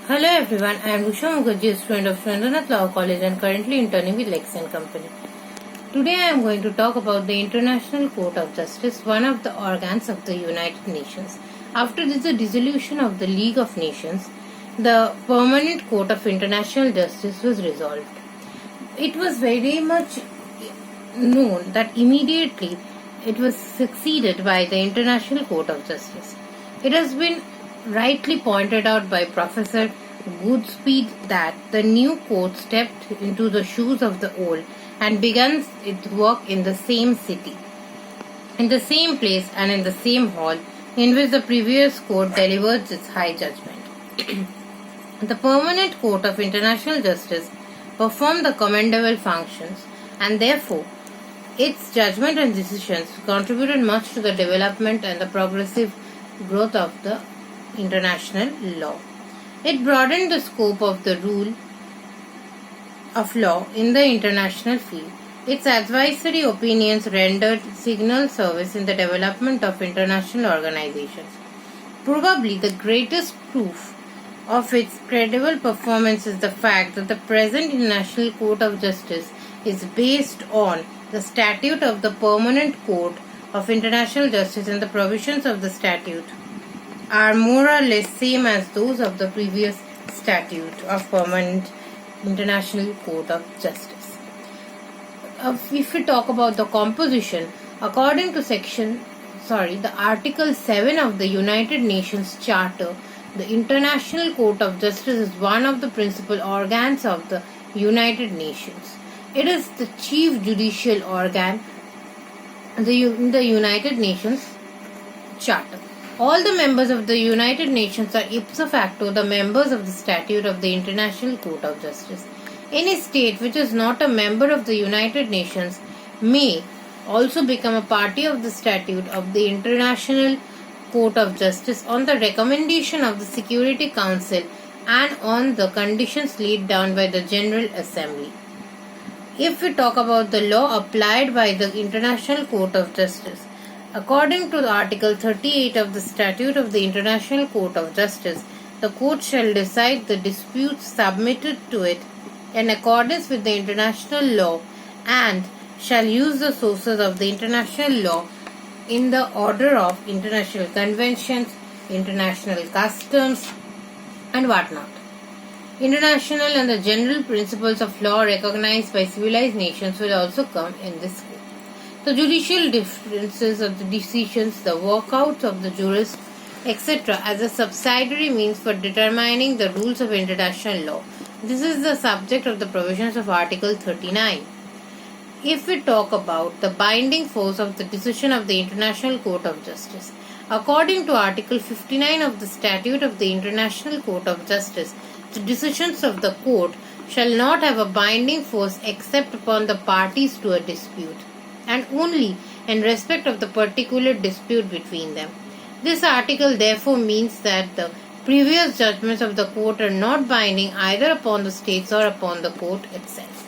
Hello everyone, I am Usha Mukherjee, a student of Srendranath Law College and currently interning with Lex and Company. Today I am going to talk about the International Court of Justice, one of the organs of the United Nations. After the dissolution of the League of Nations, the Permanent Court of International Justice was dissolved. It was very much known that immediately it was succeeded by the International Court of Justice. It has been rightly pointed out by Professor Goodspeed that the new court stepped into the shoes of the old and began its work in the same city, in the same place and in the same hall in which the previous court delivered its high judgment. The Permanent Court of International Justice performed the commendable functions, and therefore its judgment and decisions contributed much to the development and the progressive growth of the international law. It broadened the scope of the rule of law in the international field. Its advisory opinions rendered signal service in the development of international organizations. Probably the greatest proof of its credible performance is the fact that the present International Court of Justice is based on the statute of the Permanent Court of International Justice, and the provisions of the statute are more or less same as those of the previous statute of Permanent International Court of Justice. If we talk about the composition, according to the Article 7 of the United Nations Charter, the International Court of Justice is one of the principal organs of the United Nations. It is the chief judicial organ in the United Nations Charter. All the members of the United Nations are ipso facto the members of the Statute of the International Court of Justice. Any state which is not a member of the United Nations may also become a party of the Statute of the International Court of Justice on the recommendation of the Security Council and on the conditions laid down by the General Assembly. If we talk about the law applied by the International Court of Justice, according to Article 38 of the Statute of the International Court of Justice, the court shall decide the disputes submitted to it in accordance with the international law and shall use the sources of the international law in the order of international conventions, international customs, and whatnot. International and the general principles of law recognized by civilized nations will also come in this scope. The judicial differences of the decisions, the workouts of the jurists, etc., as a subsidiary means for determining the rules of international law. This is the subject of the provisions of Article 39. If we talk about the binding force of the decision of the International Court of Justice, according to Article 59 of the Statute of the International Court of Justice, the decisions of the court shall not have a binding force except upon the parties to a dispute, and only in respect of the particular dispute between them. This article therefore means that the previous judgments of the court are not binding either upon the states or upon the court itself.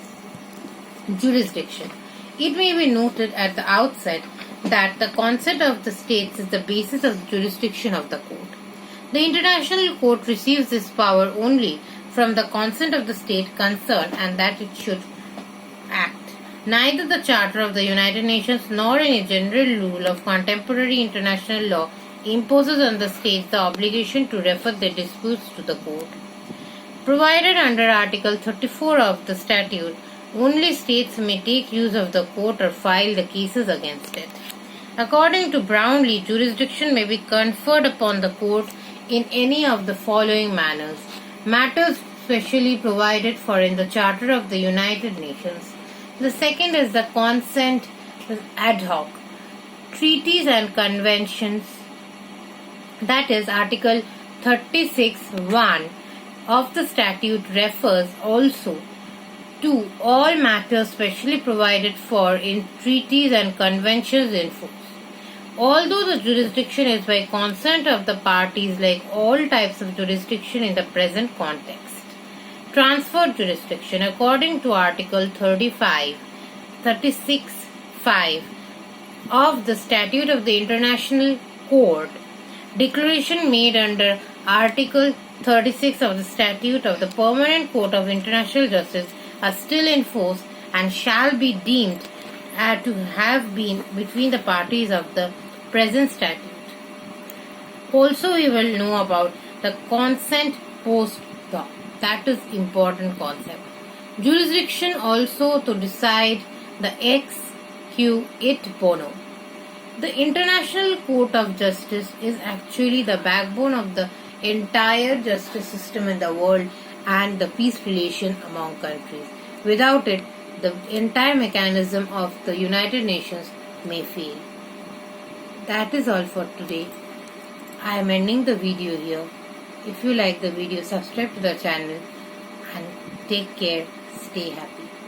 Jurisdiction. It may be noted at the outset that the consent of the states is the basis of the jurisdiction of the court. The International Court receives this power only from the consent of the state concerned, and that it should act. Neither the Charter of the United Nations nor any general rule of contemporary international law imposes on the states the obligation to refer their disputes to the court. Provided under Article 34 of the statute, only states may take use of the court or file the cases against it. According to Brownlee, jurisdiction may be conferred upon the court in any of the following manners. Matters specially provided for in the Charter of the United Nations. The second is the consent ad hoc. Treaties and conventions, that is Article 36(1) of the statute refers also to all matters specially provided for in treaties and conventions in force. Although the jurisdiction is by consent of the parties, like all types of jurisdiction in the present context. Transfer jurisdiction, according to Article 36(5) of the Statute of the International Court, declaration made under Article 36 of the Statute of the Permanent Court of International Justice are still in force and shall be deemed to have been between the parties of the present statute. Also, we will know about the consent post law. That is important concept. Jurisdiction also to decide the ex quo et bono. The International Court of Justice is actually the backbone of the entire justice system in the world and the peace relation among countries. Without it, the entire mechanism of the United Nations may fail. That is all for today. I am ending the video here. If you like the video, subscribe to the channel and take care. Stay happy.